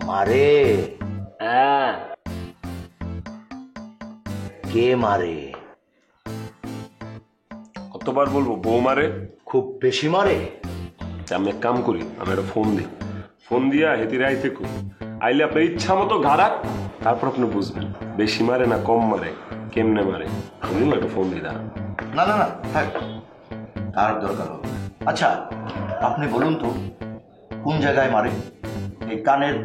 মারে? হ্যাঁ। কে মারে? কতবার বলবো বউ মারে? খুব বেশি মারে? আমি এক কাম করি, আমি একটা ফোন দিই, ফোন দিয়া হেতিরে আইতে কই, আইলে আপনার ইচ্ছা মতো ঘাড়াক, তারপর আপনি বুঝবেন বেশি মারে না কম মারে, কেমনে মারে। আমি একটা ফোন দিই। দাঁড়ান। না না না থাক, তার দরকার হবে না। আচ্ছা আপনি বলুন তো কোন জায়গায় মারে? এই কানের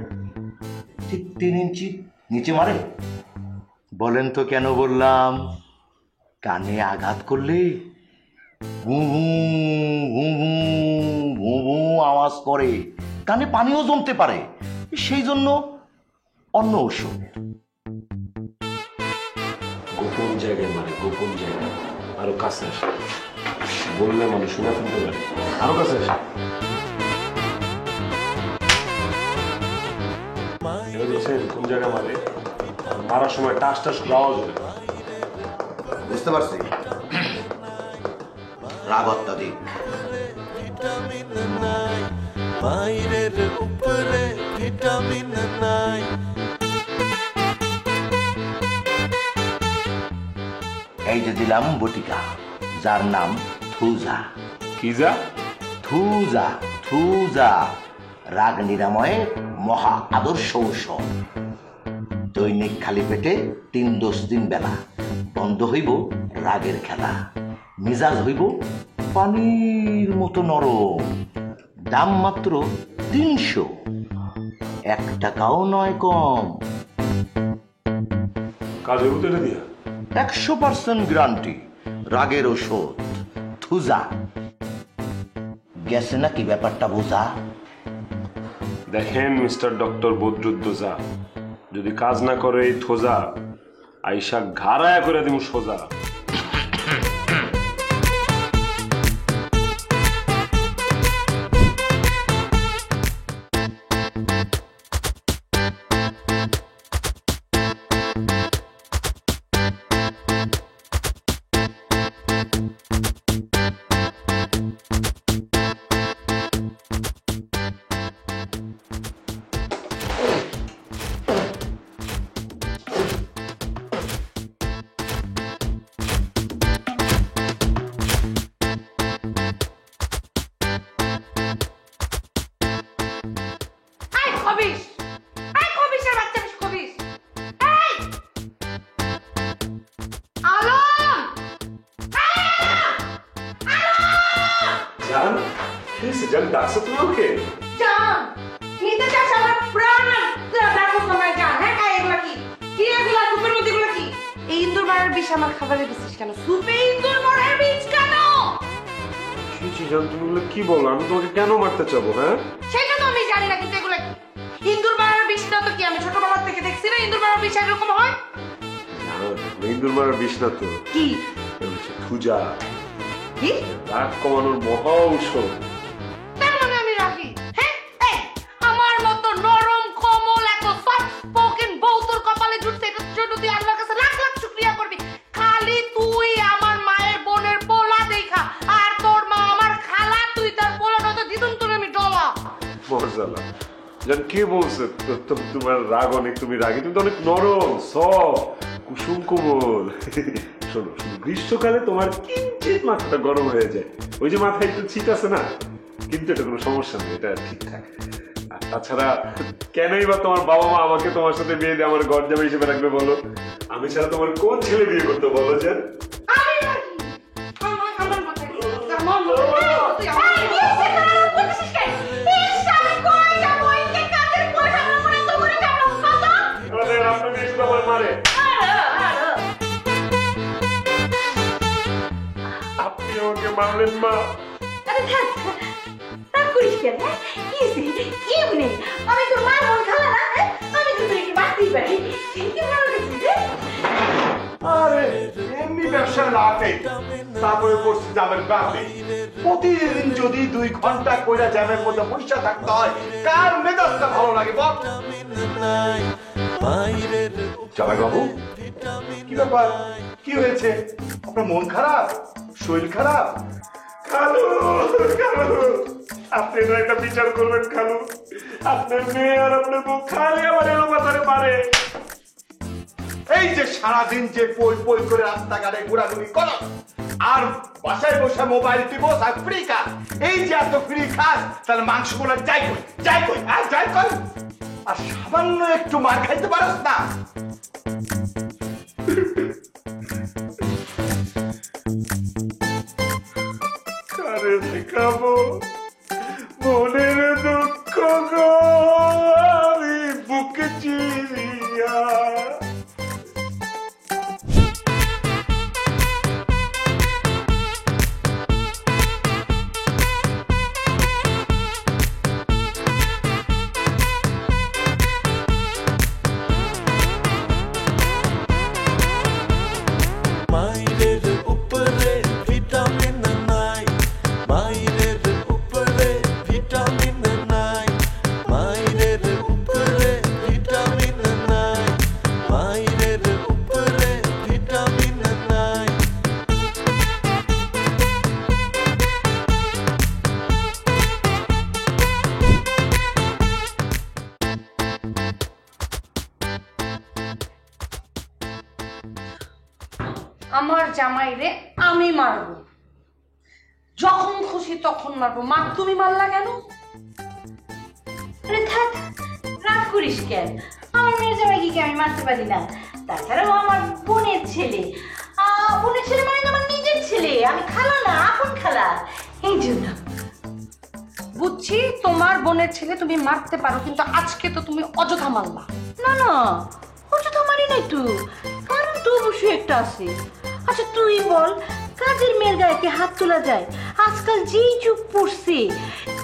ঠিক 3 ইঞ্চি নিচে মারে? বলেন তো কেন বললাম? কানে আঘাত করলে ভু ভু ভু ভু ভু ভু আওয়াজ করে, কানে পানিও জমতে পারে, সেই জন্য অন্য ওষুধ। গোপন জায়গায় মারে, গোপন জায়গায়। আরো কাছে আসে, বললে মানুষ শুনে ফেলতে পারে। আরো কাছে আসে। কোন জায়গায় মারে? মারার সময় টাস টাস আওয়াজ হবে। বুঝতে পারছি, রাগ অত্যাধিক। এই যে দিলাম বটিকা, যার নাম থুজা। কি যা? থুজা, থুজা রাগ নিরাময়ে মহা আদর্শ ঔষধ। দৈনিক খালি পেটে 3 দিন বেলা, বন্ধ হইব রাগের খেলা, মিজাজ হইব পানির মতো নরম। দাম মাত্র 300, 1 টাকাও নয় কম। কাজে উঠে দিয়া 100% গ্যারান্টি, রাগের ওষুধ থুজা। গেছে নাকি ব্যাপারটা বোঝা? দেখেন মিস্টার ডক্টর বদরুদ্দোজা, যদি কাজ না করে এই থোজা, আইসা ঘাড়ায়া করে দিব সোজা। কি বলো? আমি তোমাকে কেন মারতে চাবো? হ্যাঁ সেটা তো আমি জানি না, কিন্তু এগুলো কি ইন্দুর মারার বিষ না তো? কি আমি ছোটবেলা থেকে দেখছি না ইন্দুর মারার বিষ এরকম হয়? ইন্দুর মারার বিষ না তো, কি থুজা, কি রাগ কমানোর মহা ঔষধ। তার মানে আমি রাগি? হ্যাঁ, এই আমার মতো নরম কোমল এত সফট স্পোকেন বউ তোর কপালে জুটছে, এটার জন্য তুই আল্লাহর কাছে লাখ লাখ শুকরিয়া করবি। খালি তুই আমার মায়ের বোনের পোলা দেখা, আর তোর মা আমার খালা, তুই তার পোলাটা তো দিদুন তোর আমি ডলা মরজালা। জান কে বলছে তোমার রাগ অনেক? তুমি রাগি, তুমি তো অনেক নরম, সফট, কুসুম কোমল। শোনো, গ্রীষ্মকালে তোমার কিঞ্চিত মাথাটা গরম হয়ে যায়, ওই যে মাথায় একটু ছিট আছে না, কিন্তু এটা কোনো সমস্যা নেই, এটা ঠিকঠাক। আর তাছাড়া কেনই বা তোমার বাবা মা আমাকে তোমার সাথে বিয়ে দিয়ে আমার ঘর জামাই হিসেবে রাখবে বলো? আমি ছাড়া তোমার কোন ছেলে বিয়ে করতে বলো? জান আমি রাগি? আমার মাথায় আমার তুই আমার বলছিস কে? ইস আমি কই যাব? ইনকে কাজের পয়সা মনে তো করে যাব কত? আরে আপনি এসে আমার মারে। আপনি আমাকে মারলেন মা। আরে থাক, রাগ করিস কেন? এমনি আমি তোর মা মন খালা না, আমি তো তোকে বাড়তেই পারি। কি ভালো লাগছে? আরে এমনি ব্যবসা লাভে, তারপরে করছি জামের ব্যাপে। প্রতিদিন যদি 2 ঘন্টা কইরা জ্যামের মধ্যে পয়সা থাকতে হয়, কার মেজাজটা ভালো লাগে বল? জামাই বাবু, কি ব্যাপার? কি হয়েছে? আপনার মন খারাপ? শরীর খারাপ? কালু, কালু, আপনি তো একটা বিচার করবেন খালু, আপনার মেয়ে আর আপনার বউ খালি আমার এলো মাথারে পারে। এই যে সারাদিন যে পই পই করে রাস্তাঘাটে ঘোরাঘুরি করো আর বাসায় বসে মোবাইল টিপো আর ফ্রি খাস, এই যে এত ফ্রি খাস তাহলে মাংসগুলো যাই কই আর যাই কই, আর সামান্য একটু মার খাইতে পারস না? কারে দেখাবো মনের দুঃখ গো আমি বুকে চিরিয়া। মাইরের উপরে ভিটামিন নাই, মাইরের উপরে ভিটামিন নাই, মাইরের উপরে ভিটামিন নাই, মাইরের উপরে ভিটামিন নাই। আমার জামাইরে আমি মারবো, যখন খুশি তখন মারবো। মা তুমি মারলা কেন? আরে থাক, রাগ করিস কেন? আমার মেয়ের জামাইকে আমি মারতে পারি না। তাছাড়াও আমার বোনের ছেলে, বোনের ছেলে মানে আমার নিজের ছেলে, আমি খালা না, আপন খালা, এই জন্য। বুঝছি তোমার বোনের ছেলে তুমি মারতে পারো, কিন্তু আজকে তো তুমি অযথা মারলা। না না, ওটা তো মারি নাই তো, কারণ তো অবশ্যই একটা আছে। আচ্ছা তুই বল, কাজের মেয়ের গায়ে কি হাত তোলা যায়? আজকাল যেই যুগ পড়ছে,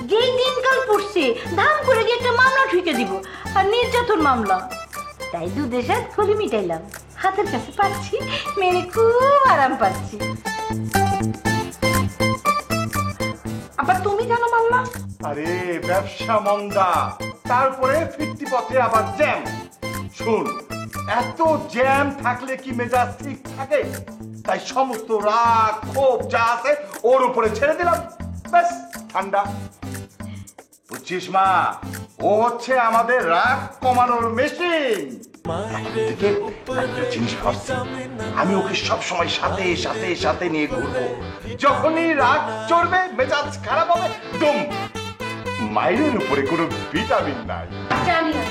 যেই দিনকাল পড়ছে, ধাম করে গিয়ে একটা মামলা ঠুকে দিব, আর নির্যাতন মামলা। তাই দুধের সাথে খলি মিটাইলাম, হাতের কাছে পাচ্ছি, মেরে খুব আরাম পাচ্ছি। আবার তুমি কেন মারলা? আরে ব্যবসা মন্দা, তারপরে ফিরতি পথে আবার জ্যাম। শুন, এত জ্যাম থাকলে কি মেজাজ ঠিক থাকে? তাই সমস্ত রাগ ক্ষোভ যা আছে ওর উপরে ছেড়ে দিলাম, ব্যাস ঠান্ডা। বুঝছিস মা, ও হচ্ছে আমাদের রাগ কমানোর মেশিন। একটা জিনিস ভাবছি, আমি ওকে সবসময় সাথে সাথে সাথে নিয়ে ঘুরবো। যখনই রাগ চড়বে, মেজাজ খারাপ হবে, দুম, মায়ের উপরে কোনো ভিটামিন নাই। জানি না,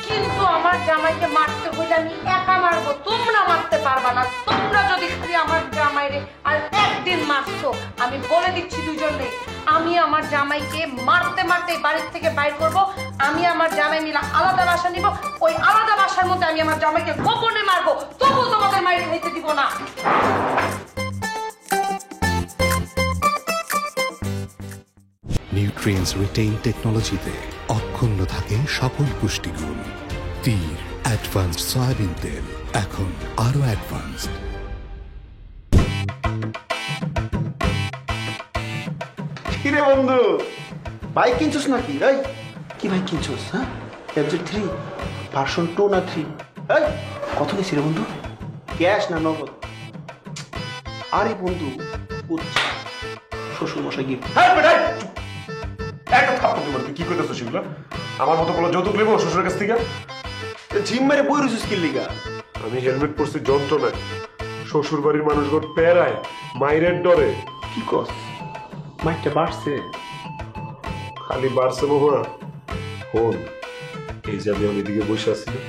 কিন্তু আমার জামাইকে মারতে হইলে আমি একা মারবো, তোমরা মারতে পারবা না। তোমরা যদি খালি আমার জামাইরে আর একদিন মারছো, আমি বলে দিচ্ছি দুজনে, আমি আমার জামাইকে মারতে মারতে বাড়ির থেকে বাইর করব। আমি আমার জামাই মিলা আলাদা বাসা নিব, ওই আলাদা বাসার মধ্যে আমি আমার জামাইকে গোপনে মারবো, তবু তোমাদের মাইর খাইতে দিব না। নিউট্রিয়েন্টস রিটেইন টেকনোলজিতে অক্ষুণ্ণ থাকে সকল পুষ্টিগুণ। তীর অ্যাডভান্সড সয়াবিন তেল এখন আরো অ্যাডভান্সড। কিরে বন্ধু, বাইক কিনছস নাকি? এই কি বাইক কিনছস? হ্যাঁ, FZ3 ভার্সন 2 না 3? এই কত নিছি রে বন্ধু? ক্যাশ না নগদ? আরে বন্ধু, শ্বশুর মশাই গিফট। হ্যাঁ বেটাই, একটা থাপ্পড় তোমার, কি করতেছো সেগুলো? আমার মতো কোনো যৌতুক নেবো শ্বশুরের কাছ থেকে? জিম মেরে বই রুচিস কি লিগা? আমি হেলমেট পরছি যন্ত্রণায়, শ্বশুর বাড়ির মানুষগুলো পেরায়, মাইরের ডরে। কি কস? মাইকটা বাড়ছে? খালি বাড়ছে মহুয়া। হন, এই যে আমি এদিকে বসে আছি না,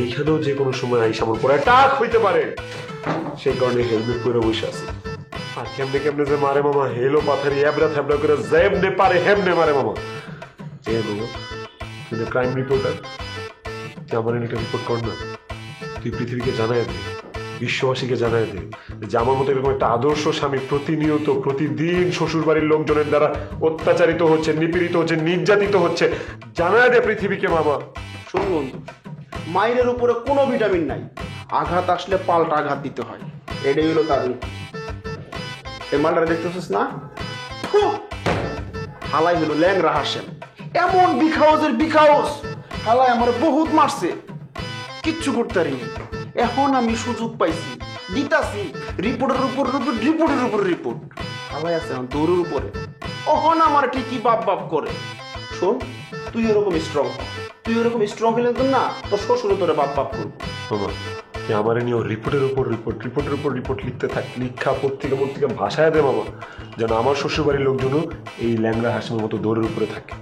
এইখানেও যে কোনো সময় আইসা আমার পরে টাক হইতে পারে, সেই কারণে হেলমেট পরে বসে আছি। আর কেমনে কেমনে যে মারে মামা, হেলো পাথারি এবড়া থেবড়া করে যেমনে পারে হেমনে মারে মামা। যে মামা, তুই ক্রাইম রিপোর্টার, তুই আমার একটা রিপোর্ট কর না। তুই পৃথিবীকে জানাই দে, বিশ্ববাসীকে জানাই দে যে আমার মতো এরকম একটা আদর্শ স্বামী প্রতিনিয়ত প্রতিদিন শ্বশুর বাড়ির লোকজনের দ্বারা অত্যাচারিত হচ্ছে, নিপীড়িত হচ্ছে, নির্যাতিত হচ্ছে। জানাই দে পৃথিবীকে মামা। শোন বন্ধু, মাইরের উপরে কোনো ভিটামিন নাই, আঘাত আসলে পাল্টা আঘাত দিতে হয়, এটাই হলো তার নীতি। এই মালটা দেখতেছিস না? হালাই হলো ল্যাংরা হাসেন, এমন বিখাউজের বিখাউজ, হালাই আমার বহুত মারছে, কিচ্ছু করতে পারিনি। এখন আমি সুযোগ পাইছি, দিতাছি রিপোর্টের উপর রিপোর্ট, রিপোর্টের উপর রিপোর্ট। হালাই আছে এখন দৌড়ের উপরে, ওহন আমার ঠিকই বাপ বাপ করে। শোন, তুই এরকম স্ট্রং হলে তো না তোর শ্বশুর তোরে বাপ বাপ করবো। বাবা আমার নিয়ে রিপোর্টের উপর রিপোর্ট লিখতে থাক, লিখা পত্রিকা ভাষায় দে বাবা, যেন আমার শ্বশুরবাড়ির লোকজনও এই ল্যাংড়া হাসিমের মতো দৌড়ের উপরে থাকে।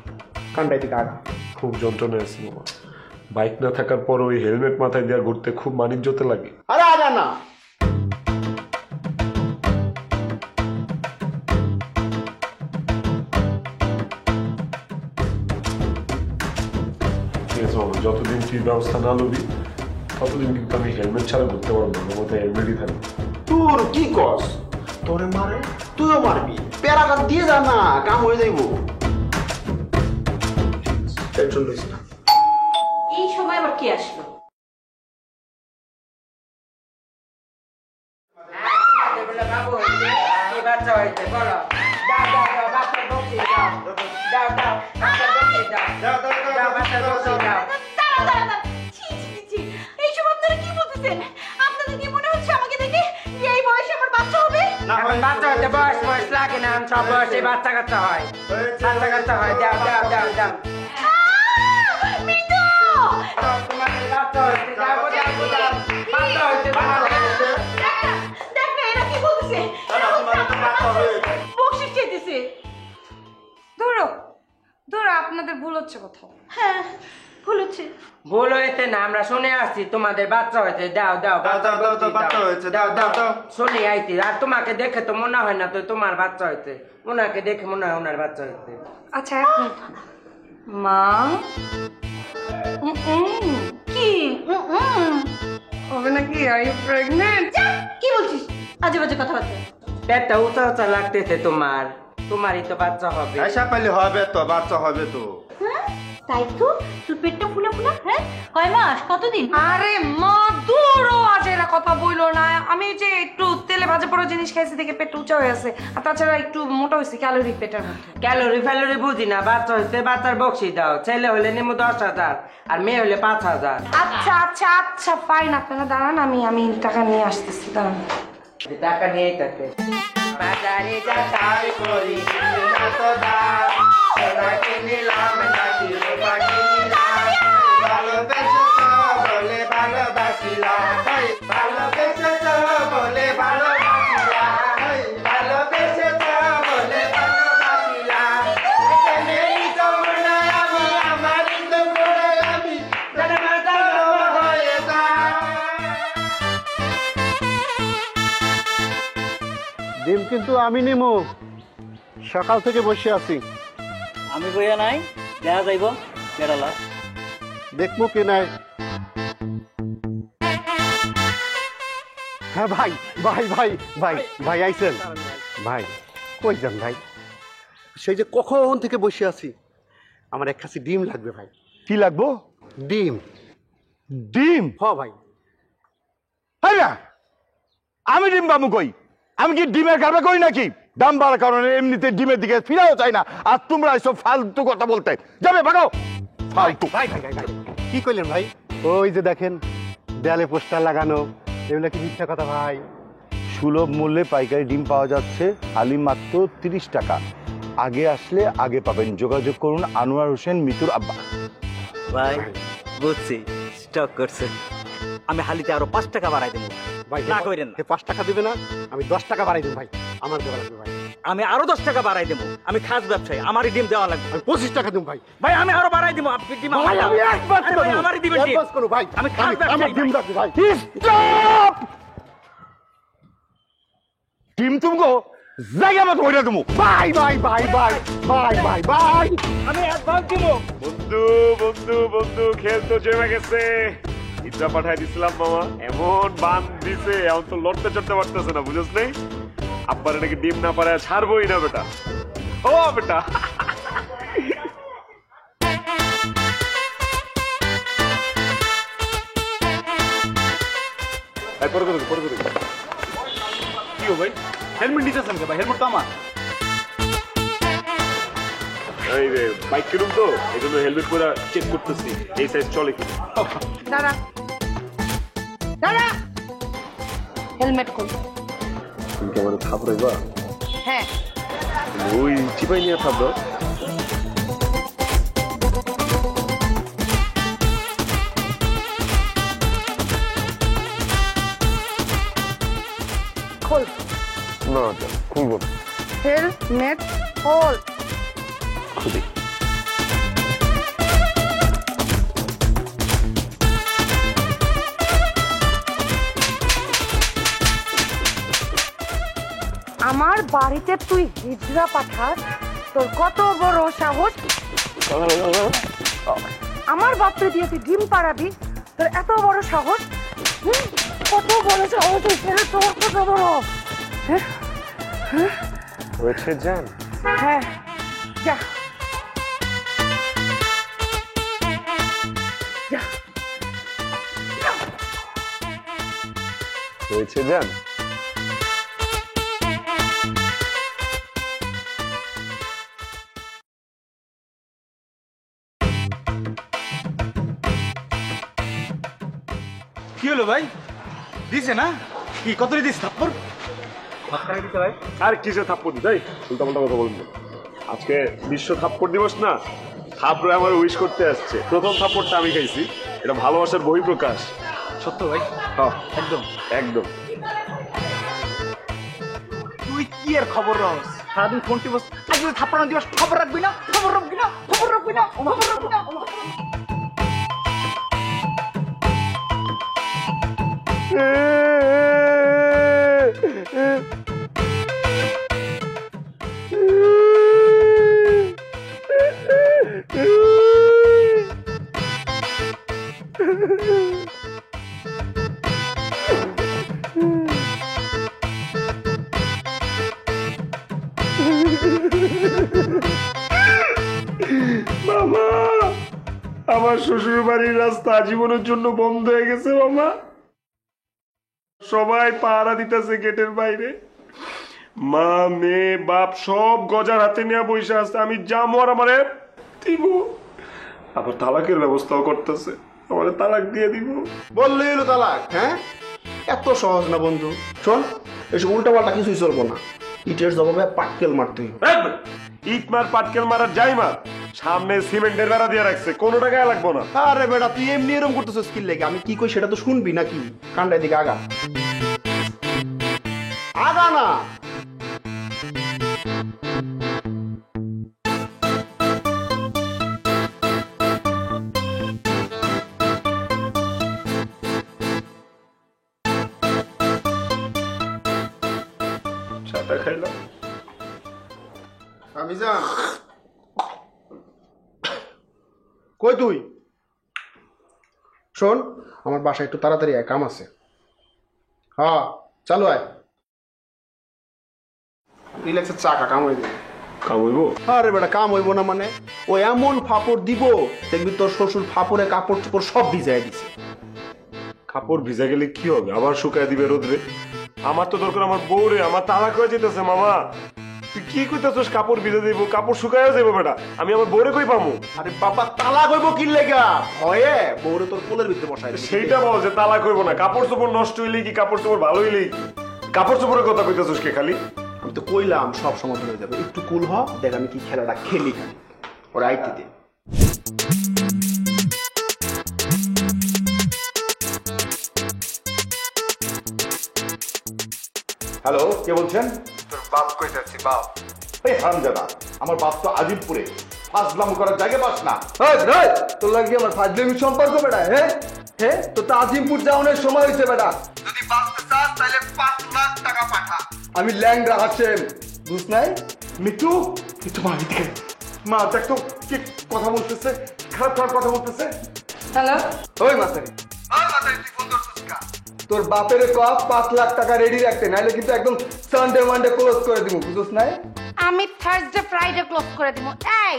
কান্ডাই থেকে আগা খুব যন্ত্রণা আছে বাবা, বাইক না থাকার পর ওই হেলমেট মাথায় দেওয়া ঘুরতে খুব মানিজ্যতে লাগে। আরে আগা না, ঠিক আছে বাবা, যতদিন তুই ব্যবস্থা না লবি ততদিন কিন্তু আমি হেলমেট ছাড়া ঘুরতে পারবো না, আমার মতো হেলমেটই থাকবে। তোর কি কস? তোরে মারে তুইও মারবি, প্যারাঘাত দিয়ে যা না, কাম হয়ে যাইব। টেনশন লইস না। এই সময় আবার কি আসলো? এইসব আপনারা কি বলতেছেন? আপনাদের কি মনে হচ্ছে আমাকে দেখে যে এই বয়সে আমার বাচ্চা হবে? এখন বাচ্চা হতে বয়স লাগে না, সব বয়সে বাচ্চা কাচ্চা হয়। দাও মিঠু! তোমাদের বাচ্চা হয়েছে, দেখ না, এরা কি বলতেছে? বকশিশ চাইতেছে। ধরো আপনাদের ভুল হচ্ছে কোথাও। হ্যাঁ, ভুল হচ্ছে। ভুল হয়েছে না, আমরা শুনে আসছি তোমাদের বাচ্চা হয়েছে। দাও শুনে আইছি। আর তোমাকে দেখে তো মনে হয় না তো তোমার বাচ্চা হয়েছে, ওনাকে দেখে মনে হয় ওনার বাচ্চা হয়েছে। আচ্ছা এক মিনিট। মা কি? হবে নাকি? Are you pregnant? কি বলছিস? আজে বাজে কথাবার্তা। পেটটা উঁচা লাগতেছে তোমারই তো বাচ্চা হবে। আশা পাইলে হবে তো, বাচ্চা হবে তো। হ্যাঁ, তাই তো। তোর পেটটা ফুলা। হ্যাঁ, কয় মাস, কতদিন? আরে মা দূরও আজ এরা কথা বইলো না। আমি যে একটু তেলে ভাজা পড়া জিনিস খাইছি দেখে পেট উঁচা হয়ে আছে, আর তাছাড়া একটু মোটা হয়েছে, ক্যালোরি পেটের মধ্যে। ক্যালোরি বুঝি না, বাচ্চা হয়েছে বাচ্চার বকশি দাও। ছেলে হলে নেমো 10,000 আর মেয়ে হলে 5,000। আচ্ছা ফাইন, আপনারা দাঁড়ান, আমি টাকা নিয়ে আসতেছি, দাঁড়ান। টাকা নিয়েই থাকে। বাজারে যাতাই করি কিনিলাম নাকি রূপা কিনিলাম, ভালোবেসে বলে ভালোবাসিলাম, ভালোবেসে বলে ভালোবাসিলাম, ভালোবেসে বলে ভালোবাসিলাম। মেরি যমুনা আমি, আমারই যমুনা আমি, হয়ে যায়। ডিম কিন্তু আমি নেবো, সকাল থেকে বসে আছি। আমি বইয়া নাই, দেখা যাইব কেরালা। দেখবো কে নাই। হ্যাঁ ভাই আইছেন ভাই? কই যান ভাই? সেই যে কখন থেকে বসে আছি, আমার এক কাছে ডিম লাগবে ভাই। কি লাগবো? ডিম। হ ভাই। আমি ডিম পাবো কই? আমি কি ডিমের কারবার করি নাকি? দাম বাড়ার কারণে এমনিতে ডিমের দিকে ফিরেও চাই না, আর তোমরা এসব ফালতু কথা বলতে যাবে, ভাগাও ফালতু। ভাই কি কইলেন ভাই? ওই যে দেখেন দেয়ালে পোস্টার লাগানো, এগুলো কি মিথ্যা কথা ভাই? সুলভ মূল্যে পাইকারি ডিম পাওয়া যাচ্ছে, হালি মাত্র 30 টাকা। আগে আসলে আগে পাবেন, যোগাযোগ করুন আনোয়ার হোসেন, মিতুর আব্বা। ভাই বুঝছি, স্টক করছে। আমি হালিতে আরো 5 টাকা বাড়াই দেবো ভাই। না কইরেন না। 5 টাকা দিবে না? আমি 10 টাকা বাড়াই দেব ভাই, আমার দেওয়া লাগবে ভাই। আমি আরো 10 টাকা বাড়াই দেবো, আমি খাস ব্যবসায়ী, আমারই ডিম দেওয়া লাগবে। আমি 25 টাকা দেব ভাই। ভাই আমি আরো বাড়াই দেবো, আপনি ডিম ভাই আমি একবার আরে ভাই, আমারই দিবেন ডিম। একবার করো ভাই, আমি খাস আমার ব্যবসায়ী ডিম ভাই। লাগবে ভাই। স্টপ! ডিম তুমকো জায়গা মতো হইরা তুমি। ভাই আমি অ্যাডভান্স দিব। বন্ধু খেল তো জমে গেছে। ইচ্ছা পাঠাই দিছিলাম মামা, এমন বান দিছে এখন তো লড়তে চড়তে পারতেছে না, বুঝছ নাই? আব্বার নাকি ডিম না পারে ছাড়বই না বেটা। ও বেটা কি ভাই? হেলমেট নিতেছেন কে ভাই? হেলমেট তো আমার। এই রে বাইক কিনুম তো, এই জন্য হেলমেট পরে চেক করতেছি এই সাইজ চলে কি। দাঁড়া হেলমেট কর। তুমি কি আমার খাবরাইবা? হ্যাঁ ওই চিপাই নিয়ে থাকব। খোল না খুলবো না। হেলমেট খোল। খুলি। আমার বাড়িতে তুই হিজড়া পাঠাস? তোর কত বড় সাহস! আমার বাপরে দিয়ে তুই ডিম পাড়াবি? তোর এত বড় সাহস! কত বড় সাহস তোর, কত বড়! হয়েছে জান? হ্যাঁ, যা হয়েছে জান? কি হলো ভাই? দিছে না? কি কত দিস থাপ্পড়? আর কিসে থাপ্পড় দিই? উল্টাপাল্টা কথা বলবো। আজকে বিশ্ব থাপ্পড় দিবস না, থাপ্পড়ে আমার উইশ করতে আসছে। প্রথম থাপ্পড়টা আমি খাইছি, এটা ভালোবাসার বহিঃপ্রকাশ। সত্য ভাই? হ্যাঁ একদম একদম। তুই কি আর খবর রস? সারাদিন ফোন টিপস, আজ যদি থাপ্পড় না দিবস খবর রাখবি না? খবর রাখবি না? খবর রাখবি না? খবর রাখবি না? মামা, আমার শ্বশুর বাড়ির রাস্তা আজীবনের জন্য বন্ধ হয়ে গেছে মামা। সবাই পাহারা দিতেছে গেটের বাইরে। মা মেয়ে বাপ সব গজার হাতে নিয়ে বসে আছে। আমি যাবো আর আমারে দিব, আবার তালাকের ব্যবস্থাও করতেছে, আমারে তালাক দিয়ে দিব। বললেই হলো তালাক? হ্যাঁ, এত সহজ না বন্ধু। শোন, এসব উল্টাপাল্টা কিছুই চলবো না। ইটের জবাবে পাটকেল মারতে হইব। ইট মার পাটকেল মারার যাই মার, সামনে সিমেন্টের বেড়া দিয়ে রাখছে, কোনো টাকায় লাগবো না। আরে বেটা, তুই এমনি এরকম করতেছিস কি লেগে? আমি কি কই সেটা তো শুনবি নাকি? কান্ডায় দিকে আগা আগা না। চাটা খাইলাম। আমি যা কই তুই? শোন, আমার বাসায় একটু তাড়াতাড়ি আয়, কাম আছে। হ্যাঁ, চালু আয়। রিল্যাক্সের চাকা কাম হইবে। কাম হইব? আরে বেটা, কাম হইব না মানে? ও এমন ফাপড় দিব, দেখবি তোর শ্বশুর ফাপড়ে কাপড় চোপড় সব ভিজাই দিছে। কাপড় ভিজা গেলে কি হবে? আবার শুকায় দিবে রোদ্রে। আমার তো দরকার আমার বউরে, আমার তালাক হয়ে যেতেছে মামা। তুই কি কইতেছিস? কাপড় ভিজে দিব, কাপড় শুকায় যাবো বেটা। আমি আমার বউরে কই পামু? আরে বাবা, তালাক হইব কি লেগা? ভয়ে বউরে তোর কোলের ভিতরে বসাই দিছে। সেইটা বল যে তালাক হইব না। কাপড় চোপড় নষ্ট হইলে কি, কাপড় চোপড় ভালো হইলে কি? কাপড় চোপড়ের কথা কইতেছিস কে খালি? আমি তো কইলাম সব সমাধান হয়ে যাবে, একটু কুল হ, দেখ আমি কি খেলাটা খেলি খালি। ওরা আইতে দে। হ্যালো, কে বলছেন? তোর বাপ কইতাছি বাপ। এই হারামজাদা, আমার বাপ তো আজিমপুরে, ফাজলাম করার জায়গা পাস না। তোর লাগি আমার ফাজলামি সম্পর্ক বেটা? হ্যাঁ হ্যাঁ, তোর তো আজিমপুর যাওয়ানোর সময় হয়েছে বেটা। যদি বাঁচতে চাস তাহলে 5 লাখ টাকা পাঠা। আমি ল্যাংড়া হাসেম, বুঝ নাই? মিঠু, মিঠু মা এদিকে। মা দেখ তো কি কথা বলতেছে, খারাপ খারাপ কথা বলতেছে। হ্যালো, ওই মাতারি, তুই ফোন করছিস কা? তোর বাপের কপ 5 লাখ টাকা রেডি রাখতে, নাইলে কিন্তু একদম সানডে মানডে ক্লোজ করে দিব, বুঝছ নাই? আমি থার্সডে ফ্রাইডে ক্লোজ করে দিব। এই,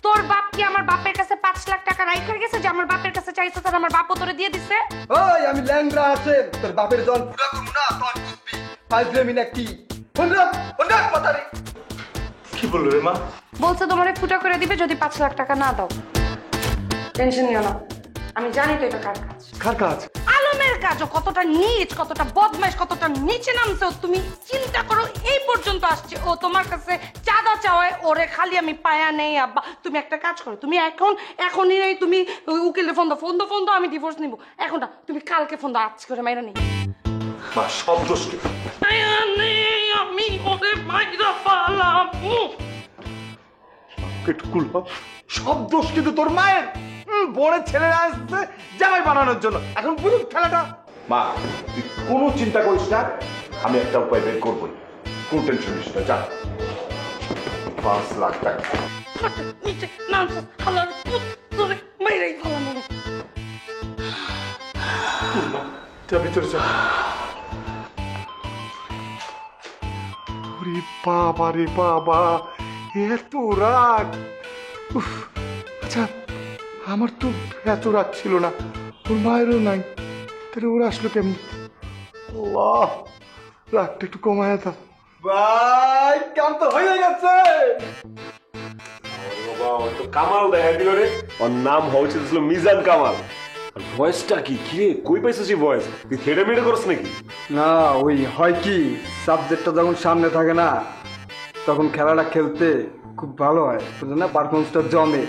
তোর বাপ কি আমার বাপের কাছে 5 লাখ টাকা রাইখা গেছে যে আমার বাপের কাছে চাইছে, তার আমার বাপও তোরে দিয়ে দিছে? ওই আমি ল্যাংড়া আছে, তোর বাপের জন পুরা করবো না, তখন বুঝবি ফাজলামি না কি। মাতারি কি বললো রে মা? বলছে তোমারে ফুটা করে দিবে যদি 5 লাখ টাকা না দাও। টেনশন নিও না, আমি জানি তো এটা কার কাজ। কার কাজ? আলমের কাজও কতটা নিচ, কতটা বদমাইশ, কতটা নিচে নামছে তুমি চিন্তা করো। এই পর্যন্ত আসছে ও তোমার কাছে চাঁদা চাওয়ায়, ওরে খালি আমি পায়া নেই আব্বা। তুমি একটা কাজ করো, তুমি এখনই নেই, তুমি উকিলের ফোন দাও, আমি ডিভোর্স নিব এখন না, তুমি কালকে ফোন দাও, আজকে করে মাইরা নেই। মা সব দোষ কি? আমি ওরে মাইরা পালাম। সব দোষ কিন্তু তোর মায়ের। বোনের ছেলেরা আসছে জামাই বানানোর জন্য, এখন বুঝুক খেলাটা। মা তুই কোনো চিন্তা করিস না, আমি একটা উপায় বের করবোই, কোন টেনশন নিস না। যা 5 লাখ টাকা নিচে নামছে, হালার পুত তোরে মাইরাই পালাম। ভিতরে যা। ওরে বাবা রে বাবা, এত রাগ! উফ, আচ্ছা আমার তো এত রাগ ছিল না, ওর মায়েরও নাই, তাহলে ওরা আসলো কেমন? আল্লাহ, রাগটা একটু কমায় দাও ভাই। কাম তো হয়ে গেছে। কামাল দেখা দিল রে। ওর নাম হয়েছিল মিজান কামাল। ভয়েসটা কি রে, কই পাইছিস এই ভয়েস? তুই থেড়ে মেরে করছ নাকি? না ওই হয় কি, সাবজেক্টটা যখন সামনে থাকে না তখন খেলাটা খেলতে খুব ভালো হয়, বুঝলেন না, পারফরমেন্সটা জমে।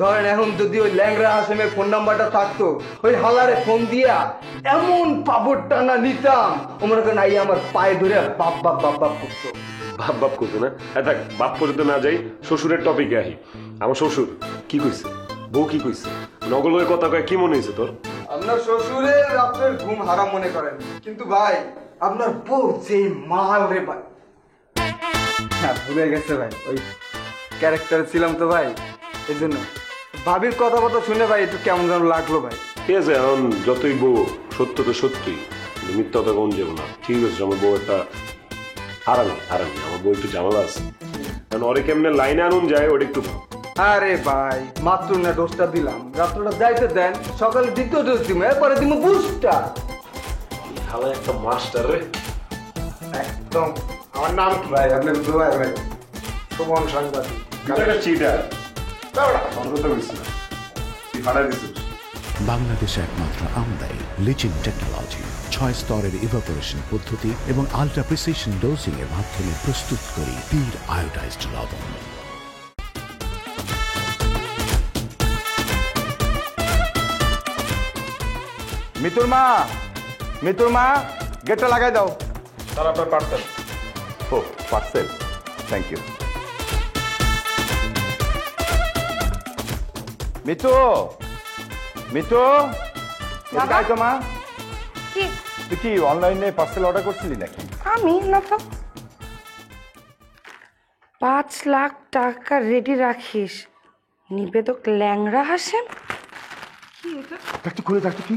ধরেন এখন যদি ওই ল্যাংরা হাসেমের ফোন নাম্বারটা থাকতো, ওই হালারে ফোন দিয়া এমন পাবর টানা নিতাম, ও মনে করেন আই আমার পায়ে ধরে বাপ বাপ বাপ বাপ করতো। বাপ বাপ করতো না? দেখ, বাপ পর্যন্ত না যাই, শ্বশুরের টপিকে আহি। আমার শ্বশুর কি কইছে, বউ কি কইছে, নগলের কথা কয়ে কি মনে হয়েছে তোর? আপনার শ্বশুরের রাত্রের ঘুম হারাম মনে করেন, কিন্তু ভাই আপনার বউ যে মাল রে ভাই। হ্যাঁ ভুলে গেছে ভাই, ওই ক্যারেক্টারে ছিলাম তো ভাই, এই জন্য ভাবির কথা শুনে ভাই একটু কেমন যেন লাগলো ভাই। ঠিক আছে, এখন যতই বউ সত্য তো সত্যি, মিথ্যা কথা কোন যাবো না। ঠিক আছে, আমার বউ একটা হারামি, আমার বউ একটু ঝামেলা আছে, কারণ ওরে কেমনে লাইনে আনুন যায় ওটা একটু। আরে ভাই মাত্র না ডোজটা দিলাম, রাত্রটা যাইতে দেন, সকালে দ্বিতীয় ডোজ দিব, এরপরে দিব বুস্টার। হালা একটা মাস্টার রে একদম। আমার নাম কি ভাই আপনার ভাই ভাই সুমন সাংবাদিক। একটা চিটার কথা বলছি না, তুই ফাটাই দিছিস। বাংলাদেশে একমাত্র আমদানি লিচিন টেকনোলজি 6 স্তরের ইভাপোরেশন পদ্ধতি এবং আল্ট্রা প্রিসিশন ডোজিং এর মাধ্যমে প্রস্তুত করি পীর আয়োডাইজড লবণ। মিতুর মা গেটটা লাগাই দাও। স্যার আপনার পার্সেল। ও পার্সেল, থ্যাংক ইউ। মিতু বাবা? তো মা, কি তুই কি অনলাইনে পার্সেল অর্ডার করছিলি নাকি? আমি না তো। 5 লাখ টাকা রেডি রাখিস, নিবেদক ল্যাংরা হাসেম। কি এটা? দেখতো খুলে দেখতো কি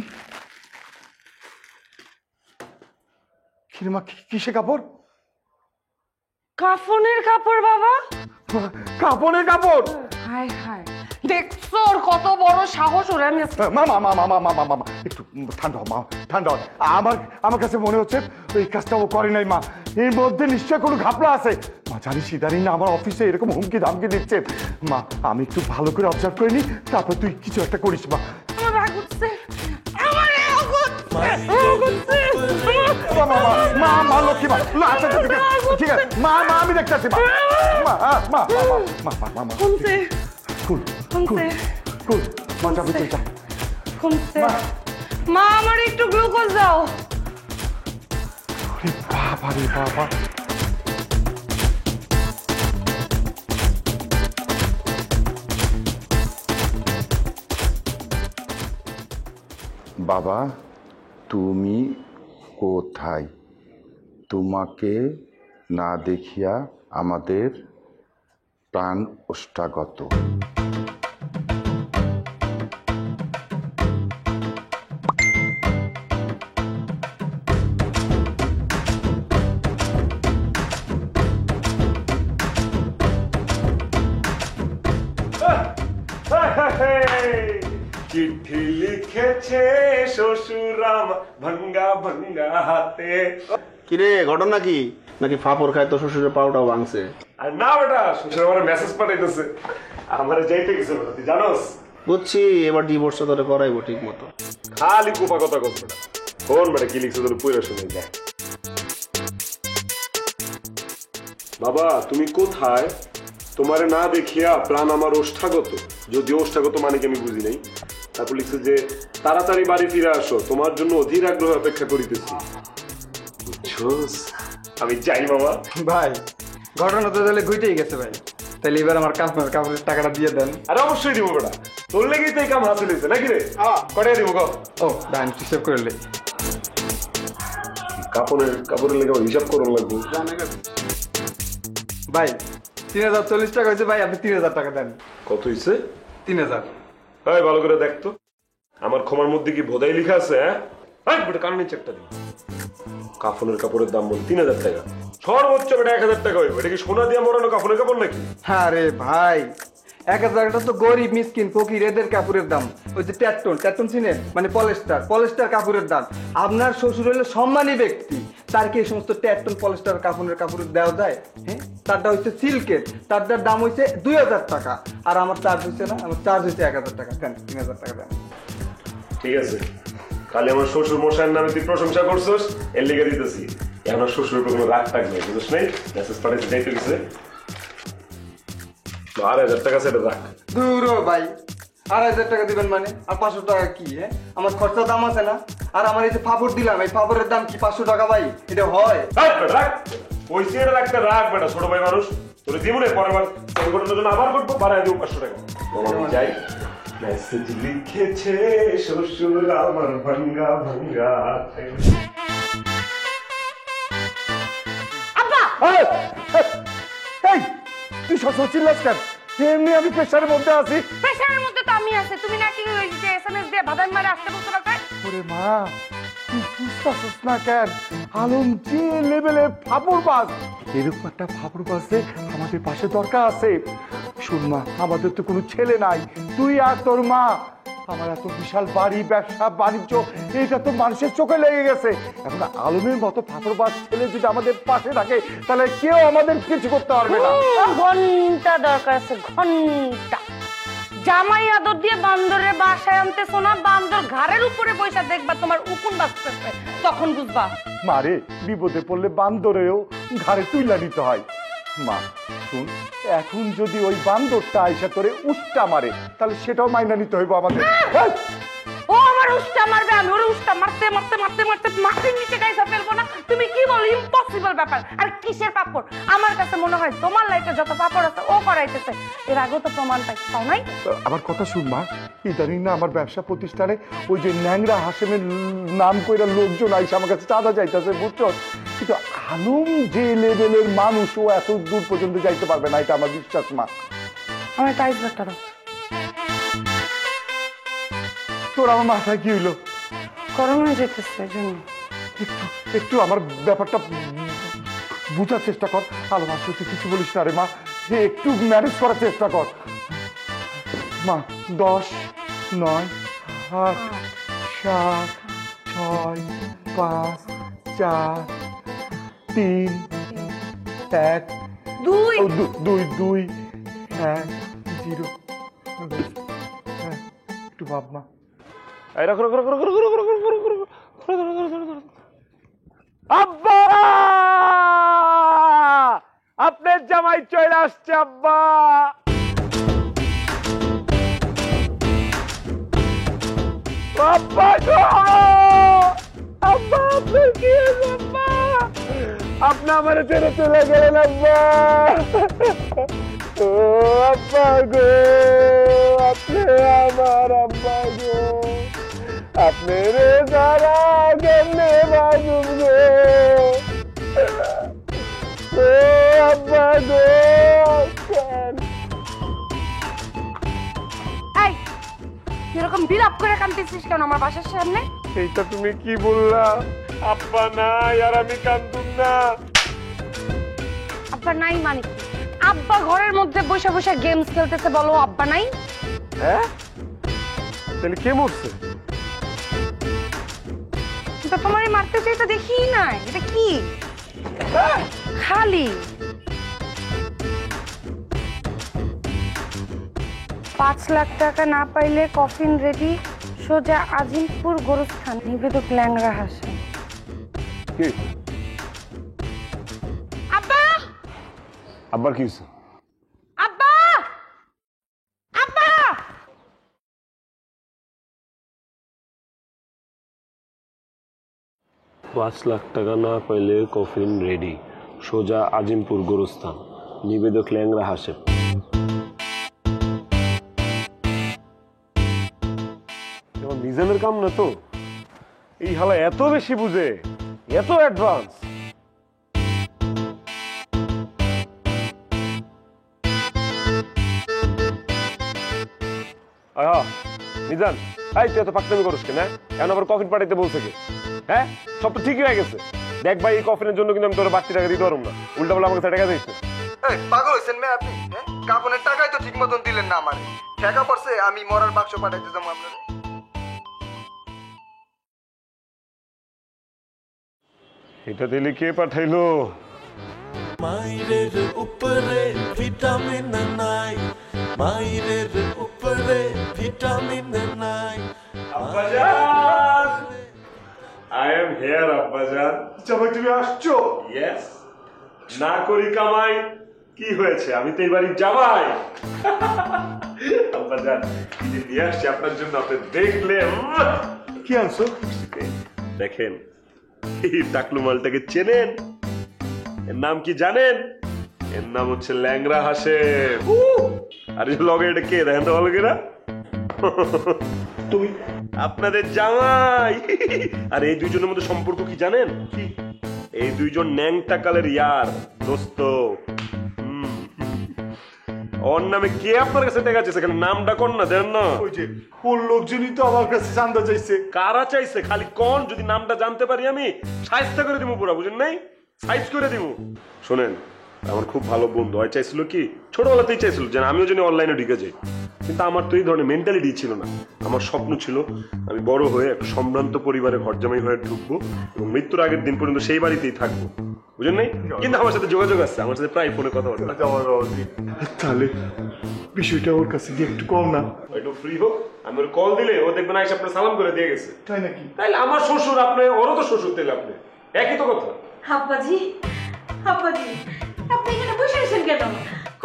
কিরে মা, কিসে কাপড়? কাফনের কাপড় বাবা। কাপড়ের কাপড়? হায় হায়, দেখছো ওর কত বড় সাহস! ওরে আমি মা একটু ঠান্ডা মা, ঠান্ডা। আমার কাছে মনে হচ্ছে এই কাজটা ও করে নাই মা, এর মধ্যে নিশ্চয় কোনো ঘাপলা আছে। মা জানিস ইদানিং না আমার অফিসে এরকম হুমকি ধামকি দিচ্ছে। মা আমি একটু ভালো করে অবজার্ভ করে নি, তারপর তুই কিছু একটা করিস মা। আমার রাগ উঠছে, আমার রাগ উঠছে। মা লক্ষ্মী মা, আচ্ছা ঠিক আছে মা, আমি দেখতেছি মা। কমছে মা যাবি তুই যা। কমছে। মা আমার একটু গ্লুকোজ দাও। বাবা রে বাবা, বাবা তুমি কোথায়? তোমাকে না দেখিয়া আমাদের প্রাণ ওষ্ঠাগত। চিঠি লিখেছে শ্বশুরাম ভাঙ্গা ভাঙ্গা হাতে। কিরে ঘটনা কি? নাকি ফাপড় খায় তো শ্বশুরের পাউটাও ভাঙছে? আর না বেটা, শ্বশুর আমার মেসেজ পাঠাইতেছে, আমার যাইতে গেছে বেটা, তুই জানোস? বুঝছি, এবার ডিভোর্সটা তোরে করাইবো ঠিক মতো। খালি কোপা কথা বলছে না। কোন বেটা কি লিখছে তোর পড়ে শুনে দেখ। বাবা তুমি কোথায়? তোমারে না দেখিয়া প্রাণ আমার ওষ্ঠাগত, যদিও ওষ্ঠাগত মানে কি আমি বুঝি নাই। তারপর লিখছে যে তাড়াতাড়ি বাড়ি ফিরে আসো, তোমার জন্য অধীর আগ্রহ অপেক্ষা করিতেছি। বুঝছোস? আমি যাই বাবা। ভাই ঘটনা তো তাহলে ঘুইতেই গেছে ভাই, তাহলে এবার আমার কাপড়ের টাকাটা দিয়ে দেন। আরে অবশ্যই দিব বেটা, তোর লেগেই তো এই কাম হাসিল হয়েছে নাকি রে? কটাই দিব গো? ও ডান হিসাব করলে কাপড়ের লেগে হিসাব করুন লাগবে ভাই। 3040 টাকা হয়েছে ভাই, আপনি 3000 টাকা দেন। কত হয়েছে? 3000। ভাই ভালো করে দেখতো আমার ক্ষমার মধ্যে কি ভোদাই লেখা আছে? হ্যাঁ বেটা কান নিচে একটা দিন। কাপড়ের দাম বল 3000 টাকা, সর্বোচ্চ বেটা 1000 টাকা হইবে। এটা কি সোনা দিয়ে মরানো কাপড়ের কাপড় নাকি? আরে ভাই 1000 টাকা তো গরিব মিসকিন ফকির এদের কাপড়ের দাম। ওই যে ট্যাটন চিনেন, মানে পলেস্টার কাপড়ের দাম। আপনার শ্বশুর হলে সম্মানী ব্যক্তি, তার কি এই সমস্ত ট্যাটন পলেস্টার কাপড়ের দেওয়া যায়? হ্যাঁ, তারটা হচ্ছে সিল্কের, তারটার দাম হচ্ছে 2000 টাকা। আর আমার চার্জ হচ্ছে না, আমার চার্জ হচ্ছে 1000 টাকা। দেন 3000 টাকা দেন। ঠিক আছে, কালে আমার শ্বশুর মশাইয়ের নামে তুই প্রশংসা করছস, এর লেগে দিতেছি। এখন আর শ্বশুরের উপর কোনো রাগ থাকবে, বুঝছ নাই? মেসেজ পাঠাইতে যাইতে গেছে 2000 টাকা সেটা রাখ। দূর ভাই, 2000 টাকা দিবেন মানে? আর 500 টাকা কি? হ্যাঁ, আমার খরচা দাম আছে না? আর আমার এই যে ফাপড় দিলাম, এই ফাপড়ের দাম কি 500 টাকা ভাই? এটা হয়? রাখ পয়সা এটা রাখতে রাখ বেটা, ছোট ভাই মানুষ। তোর জীবনে পরের বার সংগঠনের জন্য আবার করবো, বাড়াই দেবো 500 টাকা। যাই মেসেজ লিখেছে শ্বশুর আমার ভাঙ্গা ভাঙ্গা। এই তুই শ্বশুর চিল্লাস কেন? এমনি আমি প্রেশারের মধ্যে আছি। প্রেশারের মধ্যে তো আমি আছি, তুমি নাকি ওই যে এসএমএস দিয়ে বাদাম মারে আসতে বলছো না? ওরে মা, তুই বুঝতেছিস না কেন? আলম যে লেভেলে ফাপড় বাজ, এরকম একটা ফাপড় বাজে আমাদের পাশে দরকার আছে। শোন মা, আমাদের তো কোনো ছেলে নাই, তুই আর তোর মা। আমার এত বিশাল বাড়ি, ব্যবসা বাণিজ্য, এইটা তো মানুষের চোখে লেগে গেছে। এখন আলমের মতো ফাপড়বাজ ছেলে যদি আমাদের পাশে থাকে, তাহলে কেউ আমাদের কিছু করতে পারবে না। ঘন্টা দরকার আছে, ঘন্টা। জামাই আদর দিয়ে বান্দরের বাসায় আনতেছো না, বান্দর ঘাড়ের উপরে বসে দেখবা তোমার উকুন বাজতেছে, তখন বুঝবা। মারে, বিপদে পড়লে বান্দরেও ঘাড়ে তুইলা নিতে হয়। মা শুন, এখন যদি ওই বান্দরটা আইসা তোরে উষ্টা মারে, তাহলে সেটাও মাইনা নিতে হইব আমাদের। ও আমার উষ্টা মারবে, আমি ওর উষ্টা মারতে মারতে মারতে মারতে মাটির নিচে গাইসা ফেলবো না? তুমি কি বলো? ইম্পসিবল ব্যাপার। আর কিসের পাপড়? আমার কাছে মনে হয় তোমার লাইফে যত পাপড় আছে ও করাইতেছে। এর আগেও তো প্রমাণ পাইছো নাই? আমার কথা শুন মা, ইদানিং না আমার ব্যবসা প্রতিষ্ঠানে ওই যে ন্যাংরা হাসেমের নাম কইরা লোকজন আইসা আমার কাছে চাঁদা চাইতেছে, বুঝছো? কিন্তু আলম যে লেভেলের মানুষ, ও এত দূর পর্যন্ত যাইতে পারবে না, এটা আমার বিশ্বাস মা। আমার টাইস ব্যাটারও তোর আমার মাথায় কি হইলো? গরম হয়ে যেতেছে জন্য একটু আমার ব্যাপারটা বুঝার চেষ্টা কর। আলম আসলে তুই কিছু বলিস না রে মা, একটু ম্যানেজ করার চেষ্টা কর মা। 10, 9, 8, 7, 6, 5, 4, 3, 1, 2, 1, 0। একটু ভাব মা। আব্বা, আপনার জামাই চলে আসছে আব্বা। আব্বা আব্বা, আপনার কি হয়েছে আব্বা? আপনি আমার ছেড়ে চলে গেলেন আব্বা। ও আব্বা গো, আপনি আমার আব্বা গো, আপনি রে যারা কেমনে বাজুম গো। ও আব্বা গো, এরকম বিলাপ করে কাঁদতেছিস কেন আমার বাসার সামনে? এইটা তুমি কি বললা? আব্বা নাই আর আমি কান্দুম না। আব্বা নাই মানে কি? আব্বা ঘরের মধ্যে বসে বসে গেমস খেলতেছে, বলো আব্বা নাই? হ্যাঁ, তাহলে কে মরছে? তো তোমারই মারতে চাই তো দেখি নাই, এটা কি খালি 5 লাখ টাকা না পাইলে কফিন রেডি, সোজা আজিমপুর গোরস্থান নিবেদক ল্যাংড়া হাসেন। কি আব্বা আব্বার কি হয়েছে? আব্বা আব্বা 5 লাখ টাকা না পাইলে কফিন রেডি, সোজা আজিমপুর গোরস্থান, নিবেদক ল্যাংড়া হাসেম। মিজানের কাম না তো, এই হালা এত বেশি বুঝে, এত অ্যাডভান্স। মিজান, এই তুই এত পাকনামি করিস কেন? এখন আবার কফিন পাঠাইতে বলছে কে? হ্যাঁ, সব তো ঠিকই হয়ে গেছে। দেখ ভাই, এই কফিনের জন্য কিন্তু আমি তোর বাড়তি টাকা দিতে পারবো না। উল্টা বলে আমাকে টাকা দিস না। পাগল হয়েছেন মেয়ে আপনি? কাপনের টাকাই তো ঠিক মতন দিলেন না আমারে। টাকা পড়ছে আমি মরার বাক্স পাঠাইতে যাবো আপনারে। এটা দিলে কে পাঠাইলো? মাইরের উপরে ভিটামিন নাই, মাইরের উপরে ভিটামিন নাই। আব্বাজান, I am here আব্বাজান। জামাই তুমি আসছো? Yes, না করি কামাই কি হয়েছে, আমি তো এই বাড়ির জামাই। আব্বাজান, কি যে নিয়ে আসছি আপনার জন্য, আপনি দেখলে। কি আনছো? দেখেন, এই টাকলু মালটাকে চেনেন? এর নাম কি জানেন? এর নাম হচ্ছে ল্যাংড়া হাসেম। আর এই লগে এটা কে? দেখেন তো ভালো কিনা। তুমি আপনাদের জামাই। আর এই দুইজনের মধ্যে সম্পর্ক কি জানেন? কি? এই দুইজন ন্যাংটা কালের ইয়ার দোস্ত। ওর নামে কে আপনার কাছে দেখা যাচ্ছে? এখানে নামটা কোন না দেন না? ওই যে ওর লোকজনই তো আমার কাছে জানতে চাইছে। কারা চাইছে? খালি কোন, যদি নামটা জানতে পারি আমি সাইজটা করে দিব পুরা, বুঝেন নাই? সাইজ করে দিব। শোনেন, আমার খুব ভালো বন্ধু হয় চাইছিল কি, ছোটবেলাতেই চাইছিল যে আমিও যেন অনলাইনে ঢুকে যাই, কিন্তু আমার তো এই ধরনের মেন্টালিটি ছিল না। আমার স্বপ্ন ছিল আমি বড় হয়ে একটা সম্ভ্রান্ত পরিবারে ঘরজামাই হয়ে ঢুকবো এবং মৃত্যুর আগের দিন পর্যন্ত সেই বাড়িতেই থাকবো, বুঝেন নাই? কিন্তু আমার সাথে যোগাযোগ আছে, আমার সাথে প্রায় ফোনে কথা বলে। তাহলে বিষয়টা ওর কাছে দিয়ে একটু কম না? একটু ফ্রি হোক, আমি ওর কল দিলে ও দেখবেন আইসা আপনার সালাম করে দিয়ে গেছে। তাই নাকি? তাইলে আমার শ্বশুর আপনি, ওরও তো শ্বশুর, তাইলে আপনি একই তো কথা। আব্বাজি, আব্বাজি, আপনি এখানে বসে আছেন কেন?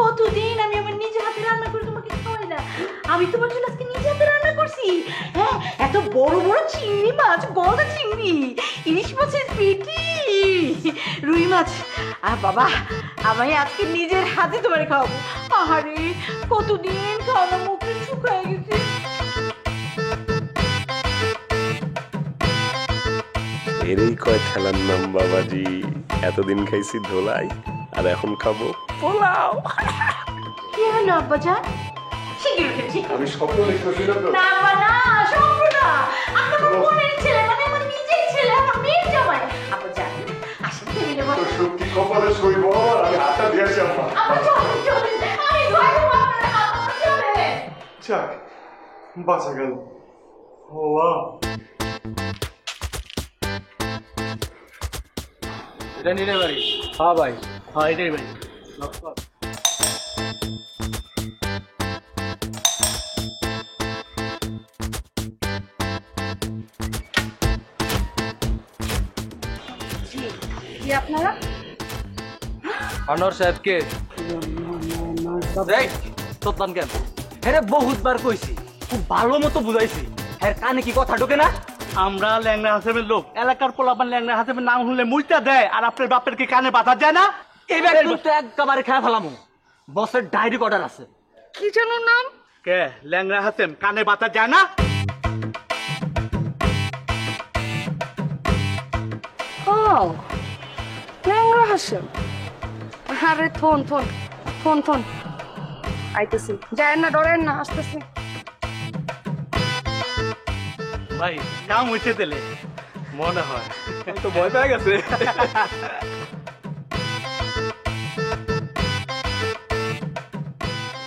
কতদিন আমি আমার নিজে হাতে রান্না করে তোমাকে খাওয়াই না। আমি তোমার জন্য আজকে নিজে হাতে রান্না করছি। হ্যাঁ, এত বড় বড় চিংড়ি মাছ, গলদা চিংড়ি, ইলিশ মাছের পেটি, রুই মাছ। আর বাবা, আমি আজকে নিজের হাতে তোমার খাওয়াবো। আহারে, কতদিন খাওয়ানো মুখে শুকায় গেছে। এরই কয় খেলার নাম বাবাজি। এতদিন খাইছি ধোলাই, আর এখন খাবো পোলাও। কি হলো আব্বাজান? আমি স্বপ্ন দেখতেছিলাম তো। না না, স্বপ্ন না, আমার বোনের ছেলে, মানে আমার নিজের ছেলে, আমার মেয়ের জামাই। আব্বাজান, আসেন টেবিলে বসেন। সত্যি কপালে সইব, আমি হাতটা দিয়ে আসি আম্মা। আব্বা চলেন, চলেন, আমি ধরে দেবো আপনার হাত, আব্বা চলেন। যাক, বাঁচা গেল। আল্লাহ, এটা নিলে বাড়ি? হ্যাঁ ভাই, হ্যাঁ এটাই বাড়ি। কি আপনারা? অনর সাহেবকে তোর কেন? হ্যাঁ, বহুতবার কইছি, খুব ভালো মতো বুঝাইছি, হ্যাঁ কানে কি কথা ঢোকে না? আমরা ল্যাংড়া হাসেমের লোক, এলাকার পোলাপান ল্যাংড়া হাসেমের নাম শুনলে মুইটা দেয়, আর আপনার বাপের কি কানে বাধা যায় না? এবার কিন্তু একেবারে খেয়ে ফেলামু, বসের ডায়েরি অর্ডার আছে। কি যেন নাম? কে ল্যাংড়া হাসেম? কানে বাধা যায় না? ও, ল্যাংড়া হাসেম। আরে থন থন থন থন, আইতেছি। যায় না, ডরেন না, আসতেছি। ভাই কাম হইতে দিলে মনে হয় তো ভয় পেয়ে গেছে।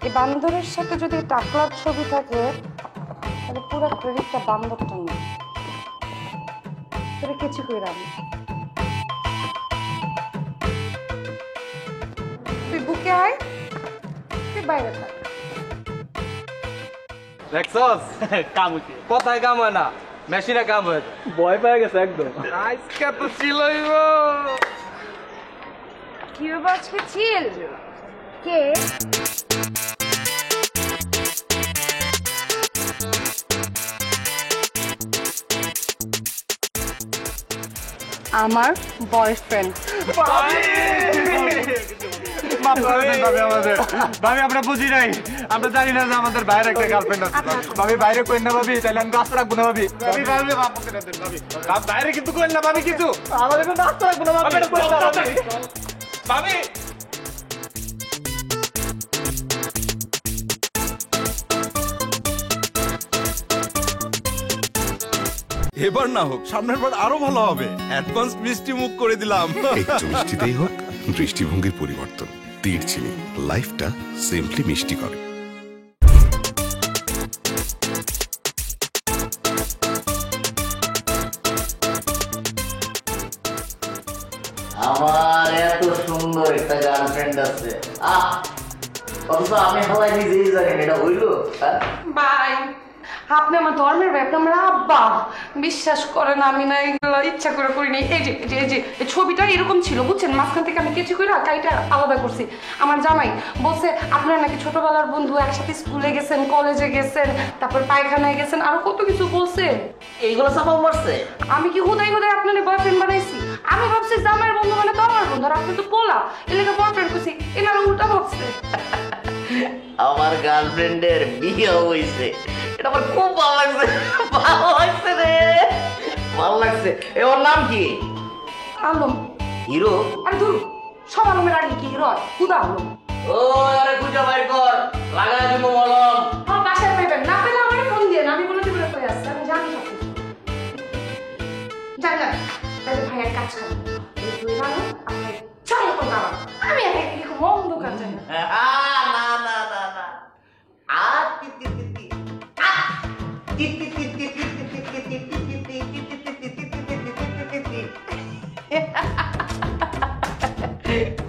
এই বান্দরের সাথে যদি টাকলার ছবি থাকে, তাহলে পুরো ক্রেডিটটা বান্দরটা নেই। তোরে কিছু কইরা আমি, তুই বুকে আয়, তুই বাইরে থাক। দেখছস কাম হইছে কথায় কাম হয় না মেশিনে কাম হয় ভয় পেয়ে গেছে একদম আজকে তো ছিলই গো কি আজকে চিল কে আমার বয়ফ্রেন্ড। ভাবি আমরা বুঝি নাই, আমরা জানি না যে আমাদের বাইরে একটা গার্লফ্রেন্ড আছে। ভাবি বাইরে কই না ভাবি, তাহলে আমি রাস্তা রাখবো না ভাবি। ভাবি ভাবি ভাবি বাইরে কিন্তু কই না ভাবি, কিছু আমাদের রাস্তা রাখবো না ভাবি। ভাবি এবার না হোক, সামনের বার আরো ভালো হবে। অ্যাডভান্স মিষ্টি মুখ করে দিলাম। একটু মিষ্টিতেই হোক দৃষ্টিভঙ্গির পরিবর্তন। তীর চিনি লাইফটা সিম্পলি মিষ্টি করে। আমার এত সুন্দর একটা গার্লফ্রেন্ড আছে, অথচ আমি হালাই নিজেই জানি না এটা হইলো। বাই, আপনি আমার ধর্মের ভাই, আপনি আমার আব্বা। বিশ্বাস করেন আমি না এগুলো ইচ্ছা করে করিনি। এই যে এই যে এই ছবিটা এরকম ছিল বুঝছেন, মাঝখান থেকে আমি কেচি করে কাইটা আলাদা করছি। আমার জামাই বলছে আপনারা নাকি ছোটবেলার বন্ধু, একসাথে স্কুলে গেছেন, কলেজে গেছেন, তারপর পায়খানায় গেছেন, আরো কত কিছু বলছে। এইগুলো চাপাও মারছে। আমি কি হুদাই হুদাই আপনার বয়ফ্রেন্ড বানাইছি? আমি ভাবছি জামাইয়ের বন্ধু মানে তো আমার বন্ধু, আর আপনি তো পোলা, এলাকা বয়ফ্রেন্ড করছি। এনারা উল্টা ভাবছে। আমার গার্লফ্রেন্ডের বিয়ে হয়েছে, এটা আমার খুব ভালো লাগছে। ভালো লাগছে রে, ভালো লাগছে। ওর নাম কি? আলম। হিরো? আরে ধুর, সব আলমের আগে কি হিরো? হুদা আলম। ও আরে খুঁজে বাইর কর, লাগাই দিব মলম। আমার বাসায় পাইবেন না, পেলে আমার ফোন দিয়ে না, আমি বলে দিব কই আসছে, আমি জানি সব কিছু। জানি না, তাহলে ভাই এক কাজ করুন, এই দুই রানো আপনি চলো তো দাঁড়ান, আমি এক মন্দ কাজ জানি না। না না না না,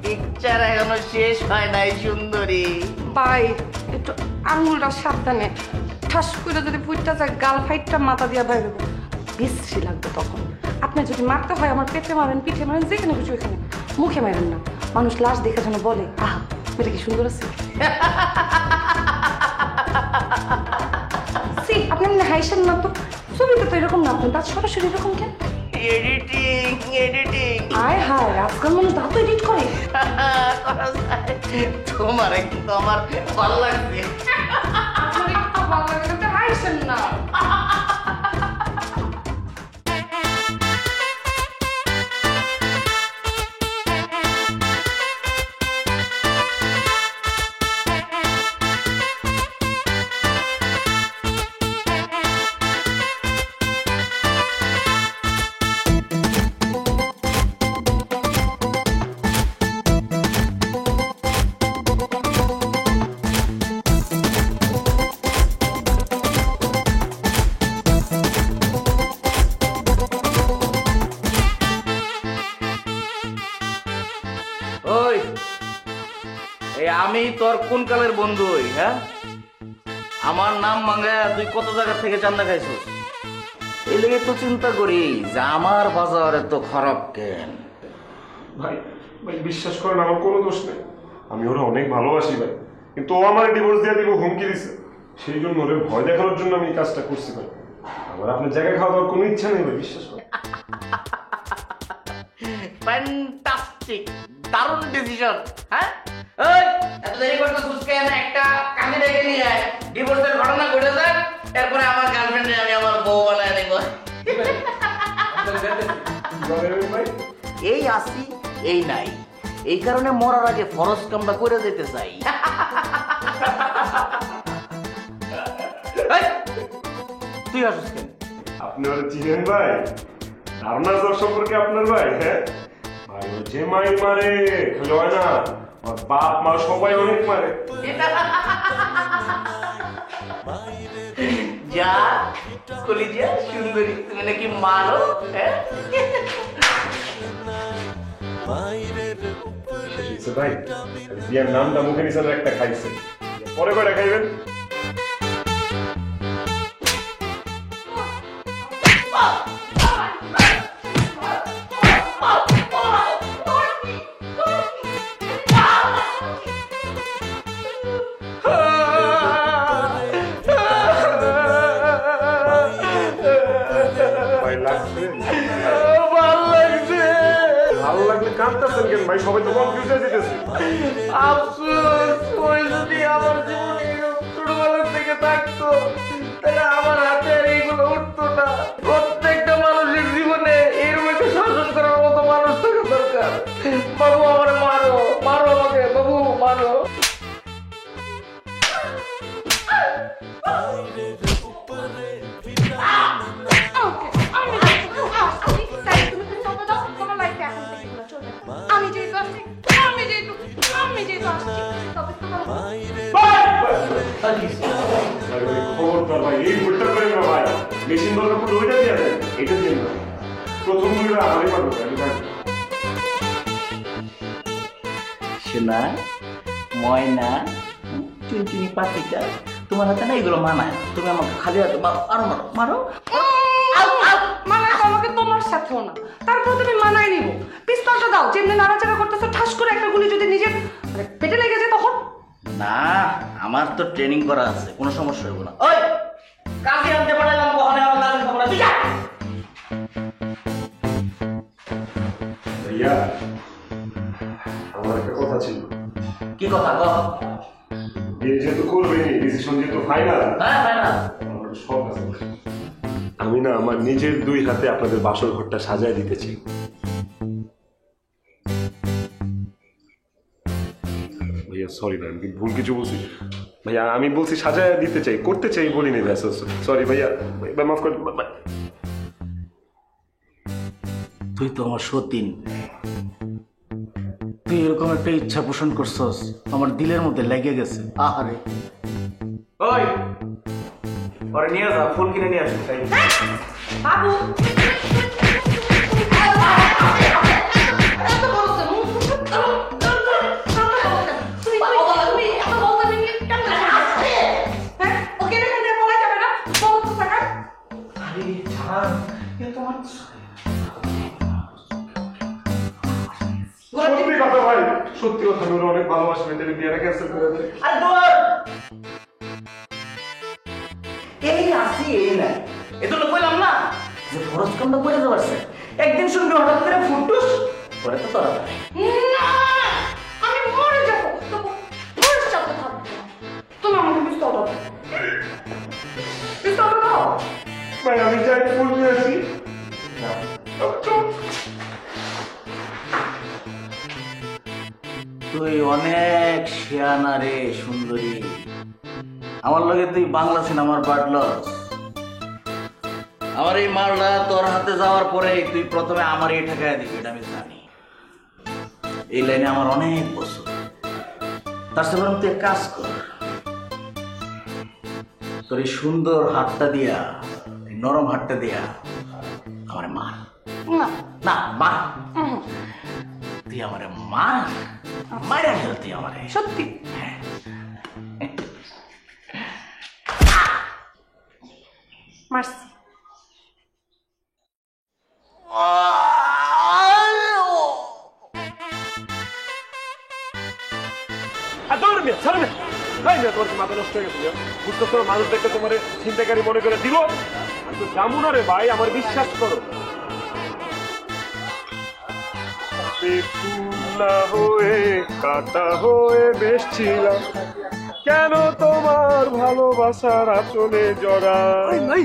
পিকচার এখনো শেষ হয় নাই সুন্দরী। ভাই একটু আঙুলটা সাবধানে, ঠাস করে যদি পুইটটা যায় গাল ফাইটটা মাথা দিয়া বাইরে বিশ্রী লাগবে তখন। আপনি যদি মারতে হয় আমার পেটে মারেন, পিঠে মারেন, যেখানে কিছু এখানে, মুখে মারেন না। মানুষ লাশ দেখে যেন বলে আহা মেয়েটা কি সুন্দর আছে। আপনি এমনি হাইসেন না তো, ছবিতে তো এরকম না, আপনি তার সরাসরি এরকম কেন? Editing editing. আয় হায়, আজকাল মানুষ দাঁত এডিট করে। তোমার কিন্তু আমার ভালো লাগছে। আপনার একটু ভালো লাগে না, হাইসেন না। ওই এই আমি তোর কোন কালের বন্ধু হই? হ্যাঁ, আমার নাম মাঙ্গায়া তুই কত জায়গা থেকে চান্দা খাইছিস? এই লেগে তো চিন্তা করি যে আমার বাজার এত খারাপ কেন। ভাই ভাই বিশ্বাস করেন আমার কোনো দোষ নেই, আমি ওরা অনেক ভালোবাসি ভাই, কিন্তু ও আমার ডিভোর্স দিয়ে দিব হুমকি দিছে। সেই জন্য ওরে ভয় দেখানোর জন্য আমি এই কাজটা করছি ভাই। আমার আপনার জায়গায় খাওয়া দাওয়ার কোনো ইচ্ছা নেই ভাই, বিশ্বাস করেন। ফ্যান্টাস্টিক, দারুণ ডিসিশন। হ্যাঁ, এই এত দেরি করতে কেন? একটা কাজে ডেকে নিয়ে আয়, ডিভোর্সের ঘটনা ঘটে যাক, তারপরে আমার গার্লফ্রেন্ডে আমি আমার বউ বানায় নেব। এই আসি এই নাই, এই কারণে মরার আগে ফরজ কামটা করে যেতে চাই। তুই আসিস কেন? আপনি ওরা চিনেন ভাই? ধারণা তোর সম্পর্কে আপনার ভাই? হ্যাঁ ভাই, ও যে মাই মারে খালি হয় না, ওর বাপ মা সবাই অনেক মারে। যা কলিজা সুন্দরী, তুমি নাকি মারো? হ্যাঁ ভাই, বিয়ার নামটা মুখে নিছেন একটা খাইছে, পরে কয়টা খাইবেন? ভালো লাগলে কাঁদতেছেন কেন ভাই? সবাই তো কনফিউজ হয়ে যেতেছে। আফসোস ওই যদি আমার জীবনে ছোটবেলা থেকে থাকতো তাহলে আমার হাতে আর এইগুলো উঠতো না। প্রত্যেকটা মানুষের জীবনে এর মধ্যে শাসন করার মতো মানুষ থাকা দরকার। বাবু আমার মারো, মারো আমাকে বাবু, মারো। খবরদার ভাই, এই ভুলটা করেন না ভাই। মেশিন দরকার পড়লে ওইটা দিয়ে দেন, এটা দিয়ে না। প্রথম ভুলটা আমারই পারবো, আমি জানি। সোনা, ময়না, চুনচুনি পাখিটা, তোমার হাতে না এগুলো মানায়। তুমি আমাকে খালি হাতে আরো মারো, মারো। মানায় তো আমাকে তোমার সাথেও না। তারপর তুমি মানায় নিব। পিস্তলটা দাও, যেমনি নাড়াচাড়া করতেছো, ঠাস করে একটা গুলি যদি নিজের পেটে লেগে যায় তখন? না, আমার তো ট্রেনিং করা আছে, কোনো সমস্যা হবে না। ওই কাজে আনতে পারলাম, কখনো আমার কাজে খবর আছে। ভাইয়া, আমার একটা কথা ছিল। কি কথা গো? বিয়ে যেহেতু করবেনি, ডিসিশন যেহেতু ফাইনাল। হ্যাঁ, ফাইনাল। আমার শখ আছে। আমি না আমার নিজের 2 হাতে আপনাদের বাসর ঘরটা সাজায় দিতে চাই। ভাইয়া সরি ভাই, আমি ভুল কিছু বলছি ভাইয়া। আমি বলছি সাজায় দিতে চাই, করতে চাই বলিনি ভাই। সরি ভাইয়া, ভাই মাফ করে। তুই তো আমার সতীন, তুই এরকম একটা ইচ্ছা পোষণ করছস, আমার দিলের মধ্যে লেগে গেছে। আহারে, ওই পরে নিয়ে যা, ফুল কিনে নিয়ে আসিস। বাবু সত্যি কথা ভাই, সত্যি কথা বলে অনেক ভালোবাসবেন, তাহলে বিয়েটা ক্যান্সেল করে দেন। এই আসি এই নাই, এজন্য কইলাম না যে খরচ কমটা করে যাবার স্যার। একদিন শুনবি হঠাৎ করে ফুটুস, পরে তো তোরা আমি মরে যাবো, তবু মরে যাবো থাকবো। তুমি আমাকে পিস্তল দাও, পিস্তল দাও। ভাই আমি যাই, ফুল নিয়ে আসি। তুই অনেক শিয়ানা রে সুন্দরী। আমার লগে তুই বাংলা সিনেমার পার্টলস। আমার এই মালটা তোর হাতে যাওয়ার পরে তুই প্রথমে আমার এই ঠেকায় দিবি, এটা আমি জানি। এই লাইনে আমার অনেক বছর। তার সাথে বরং তুই এক কাজ কর, তোর এই সুন্দর হাতটা দিয়া, এই নরম হাতটা দিয়া আমার মার। না মা, তুই আমার মা, মায়েরা খেলতি আমারে। সত্যি? মারছি। মাথা নষ্ট হয়ে গেছিল, বুঝতেছো? মানুষ দেখতে তোমার চিন্তাকারী মনে করে দিল। আমি তো জামু না রে ভাই, আমার বিশ্বাস করো। ফুলা হয়ে কাটা হয়ে বেশ ছিলাম, কেন তোমার ভালোবাসার আচলে জড়াই।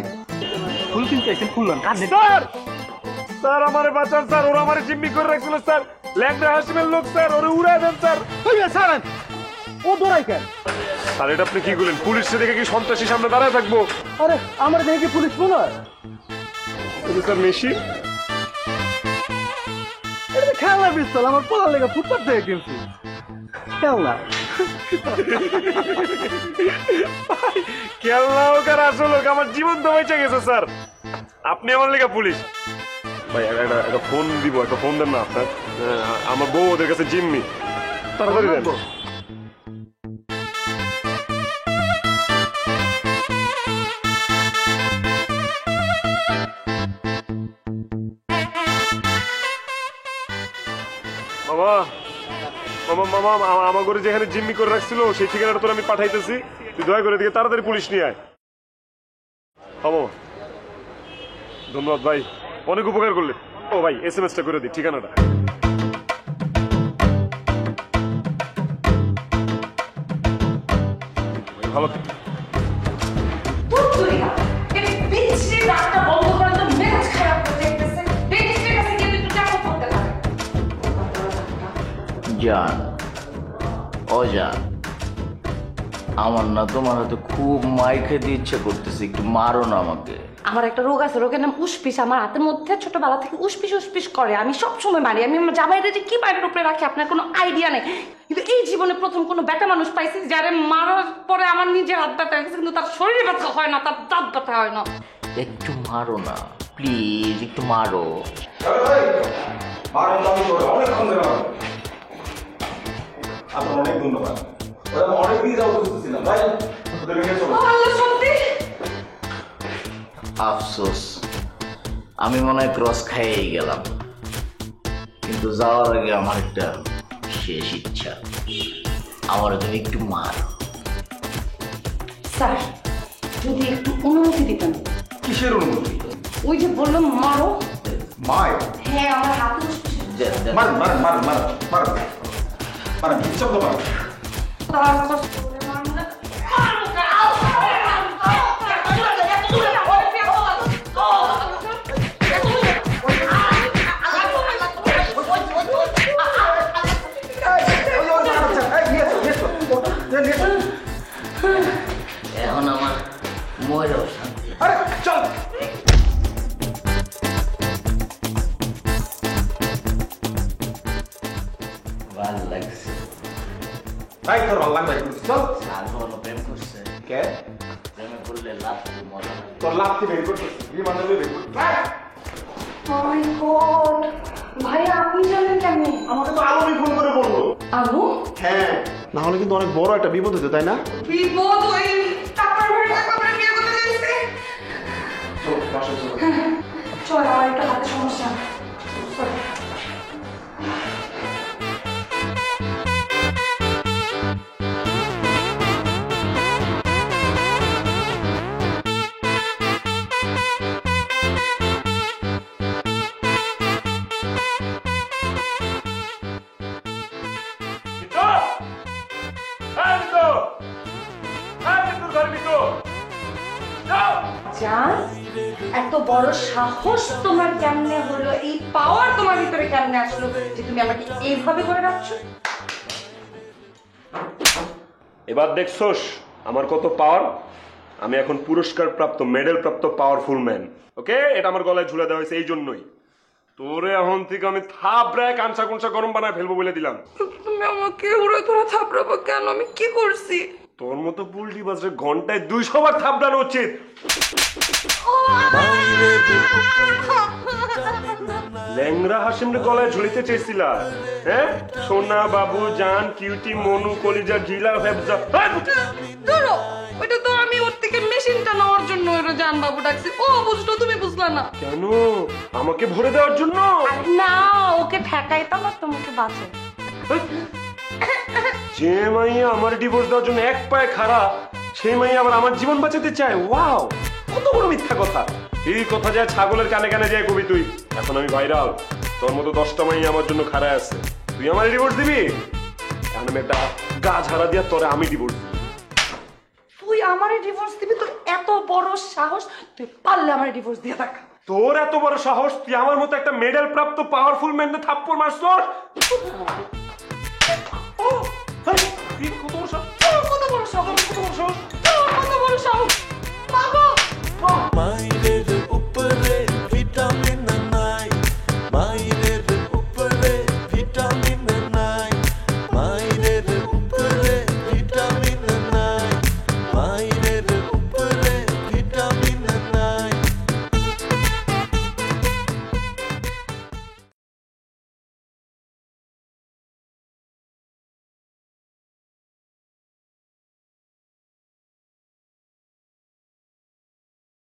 ফুল কিনতে এসে ফুল স্যার, স্যার আমারে বাঁচান স্যার, ওরা আমারে জিম্মি করে রাখছিল স্যার। ল্যাংড়া হাসিমের লোক স্যার, ওরে উড়াই দেন স্যার। স্যার ও দৌড়াই কেন? স্যার এটা আপনি কি বলেন? পুলিশে দেখে কি সন্ত্রাসী সামনে দাঁড়ায় থাকবো? আরে আমার দেখে কি পুলিশ মনে হয়? স্যার মেশিন খেলনা পিস্তল আমার পোলার লেগে ফুটপাত থেকে কিনছি। খেলনা খেলনা হোক আর আসল হোক, আমার জীবন তো বেঁচে গেছে স্যার। আপনি আমার লেগে পুলিশ। ভাই একটা ফোন দিব, একটা ফোন দেন না আপনার। আমার বউ ওদের কাছে জিম্মি, তাড়াতাড়ি দেন। মামা মামা মামা আমার ঘরে যেখানে জিম্মি করে রাখছিল সেই ঠিকানাটা তোর আমি পাঠাইতেছি, তুই দয়া করে দিকে তাড়াতাড়ি পুলিশ নিয়ে আয়। মামা ধন্যবাদ ভাই, অনেক উপকার করলে। ও ভাই SMS-টা করে দিই ঠিকানাটা। ভালো জান, ও জান, আমার না তোমার হাতে খুব মাই খেতে ইচ্ছে করতেছে, একটু মারো না আমাকে। আমার একটা রোগ আছে, রোগের নাম উসপিস। আমার হাতের মধ্যে ছোটবেলা থেকে উসপিস উসপিস করে, আমি সবসময় মারি। আমি আমার জামাইরে যে কি মায়ের উপরে রাখি আপনার কোনো আইডিয়া নেই। কিন্তু এই জীবনে প্রথম কোনো ব্যাটা মানুষ পাইছি যারে মারার পরে আমার নিজের হাত ব্যথা হয়েছে, কিন্তু তার শরীরে ব্যথা হয় না, তার দাঁত ব্যথা হয় না। একটু মারো না প্লিজ, একটু মারো। আপনার অনেক ধন্যবাদ, অনেক দিন যাবো বুঝতেছিলাম ভাই। আফসোস, আমি মনে হয় ক্রস খাইয়েই গেলাম, কিন্তু যাওয়ার আগে আমার একটা শেষ ইচ্ছা, আমার তুমি একটু মারো। স্যার যদি একটু অনুমতি দিতেন। কিসের অনুমতি? ওই যে বললাম মারো। মায়? হ্যাঁ, আমার হাতে মারেন মারেন মারেন মারেন মারেন মারেন, শব্দ মারেন। তার কষ্ট করে মারলে এখন আমার মরেও শান্তি। আরে চল। ভাল লাগছে। ভাই তোর ভালো লাগবে, চল। সাগর প্রেম করছে। কে? প্রেমে করলে লাভ মজা লাগে। তোর লাভটি বের করছিস, বিমানে বের করছিস। মাই গড, ভাই আপনি জানেন কেমন? আমাকে তো আলমই ফোন করে বললো। আলু? হ্যাঁ, না হলে কিন্তু অনেক বড় একটা বিপদ হতো, তাই না? বিপদ? ওই টাকার ভাড়া টাকা আমরা বিয়ে করতে যাইছে। চল বাসা চল। চল, আমার একটা হাতে সমস্যা। জান, এত বড় সাহস তোমার কেমনে হলো? এই পাওয়ার তোমার ভিতরে কেমনে আসলো যে তুমি আমাকে এইভাবে করে রাখছো? এবার দেখছোস আমার কত পাওয়ার। আমি এখন পুরস্কার প্রাপ্ত, মেডেল প্রাপ্ত পাওয়ারফুল ম্যান। ওকে, এটা আমার গলায় ঝুলে দেওয়া হয়েছে এই জন্যই। তোরে এখন থেকে আমি থাপড়ায় কাঁচা কুঁচা গরম বানায় ফেলবো বলে দিলাম। তুমি আমাকে উড়ে ধরে থাপড়াবো কেন? আমি কি করছি? তোর মতো পুলটি বাজরে ঘন্টায় 200 বার থাপড়ানো উচিত। ল্যাংরা হাসিমরে গলায় ঝুলিতে চেয়েছিলা? হ্যাঁ, সোনা বাবু জান কিউটি মনু কলিজা জিলা হেবজা। ধরো, ওইটা তো আমি ওর থেকে মেশিনটা নেওয়ার জন্য ওরা জান বাবু ডাকছি। ও বুঝলো, তুমি বুঝলা না কেন? আমাকে ভরে দেওয়ার জন্য না, ওকে ঠেকাইতাম আর তোমাকে বাঁচে। যে মাইয়া আমার ডিভোর্স দেওয়ার জন্য এক পায়ে খাড়া, সেই মাইয়া আবার আমার জীবন বাঁচাতে চায়। ওয়াও, কত বড় মিথ্যা কথা। এই কথা যায় ছাগলের কানে কানে যায় কবি তুই। এখন আমি ভাইরাল, তোর মতো 10টা মাইয়া আমার জন্য খাড়া আছে। তুই আমার ডিভোর্স দিবি? এখন আমি একটা গা ঝাড়া দিয়া তোরে আমি ডিভোর্স দিবি। তুই আমারে ডিভোর্স দিবি? তোর এত বড় সাহস? তুই পারলে আমারে ডিভোর্স দিয়ে দেখ। তোর এত বড় সাহস, তুই আমার মতো একটা মেডেল প্রাপ্ত পাওয়ারফুল ম্যান থাপ্পড় মারছস?